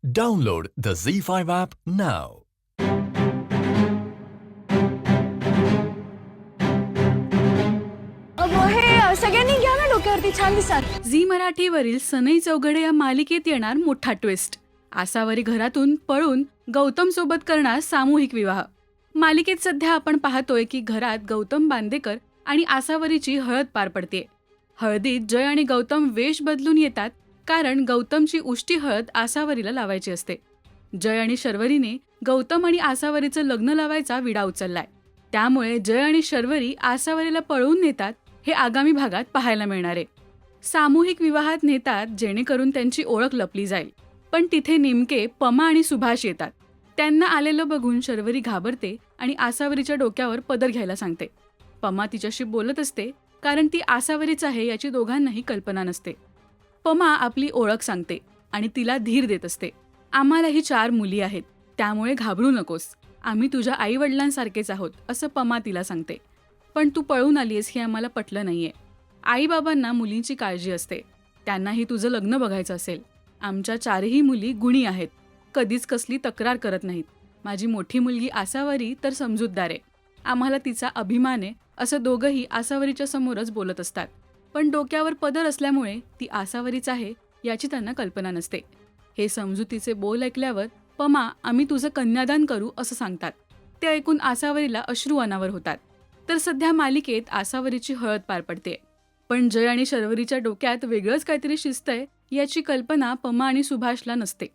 Download the ZEE5 app now. हे सगळ्यांनी घ्या ना डोक्यावरती, छान दिसाल. झी मराठीवरील सनई चौघडे या मालिकेत येणार मोठा ट्विस्ट. आसावरी घरातून पळून गौतम सोबत करणार सामूहिक विवाह. मालिकेत सध्या आपण पाहतोय की घरात गौतम बांदेकर आणि आसावरीची हळद पार पडते. हळदीत जय आणि गौतम वेश बदलून येतात कारण गौतमची उष्टी हळद आसावरीला लावायची असते. जय आणि शर्वरीने गौतम आणि आसावरीचं लग्न लावायचा विडा उचललाय. त्यामुळे जय आणि शर्वरी आसावरीला पळवून नेतात हे आगामी भागात पाहायला मिळणार आहे. सामूहिक विवाहात नेतात जेणेकरून त्यांची ओळख लपली जाईल. पण तिथे नेमके पमा आणि सुभाष येतात. त्यांना आलेलं बघून शर्वरी घाबरते आणि आसावरीच्या डोक्यावर पदर घ्यायला सांगते. पमा तिच्याशी बोलत असते कारण ती आसावरीच आहे याची दोघांनाही कल्पना नसते. पमा आपली ओळख सांगते आणि तिला धीर देत असते. आम्हालाही 4 मुली आहेत, त्यामुळे घाबरू नकोस. आम्ही तुझ्या आई वडिलांसारखेच आहोत असं पमा तिला सांगते. पण तू पळून आलीस हे आम्हाला पटलं नाहीये. आईबाबांना मुलींची काळजी असते. त्यांनाही तुझं लग्न बघायचं असेल. आमच्या 4ही मुली गुणी आहेत, कधीच कसली तक्रार करत नाहीत. माझी मोठी मुलगी आसावरी तर समजूतदार आहे. आम्हाला तिचा अभिमान आहे असं दोघंही आसावरीच्या समोरच बोलत असतात. पण डोक्यावर पदर असल्यामुळे ती आसावरीच आहे याची त्यांना कल्पना नसते. हे समजुतीचे बोल ऐकल्यावर पमा आम्ही तुझं कन्यादान करू असं सांगतात. ते ऐकून आसावरीला अश्रू अनावर होतात. तर सध्या मालिकेत आसावरीची हळद पार पडते. पण जय आणि शर्वरीच्या डोक्यात वेगळंच काहीतरी शिजतंय याची कल्पना पमा आणि सुभाषला नसते.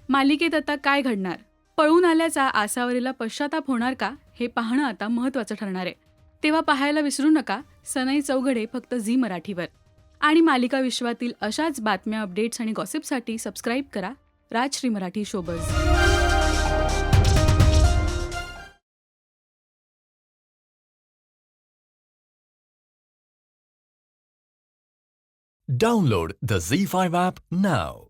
मालिकेत आता काय घडणार? पळून आल्याचा आसावरीला पश्चाताप होणार का हे पाहणं आता महत्त्वाचं ठरणार आहे. तेव्हा पाहायला विसरू नका सनई चौघडे फक्त झी मराठीवर. आणि मालिका विश्वातील अशाच बातम्या, अपडेट्स आणि गॉसिपसाठी सबस्क्राईब करा Rajshri Marathi ShowBuzz. Download the ZEE5 app now.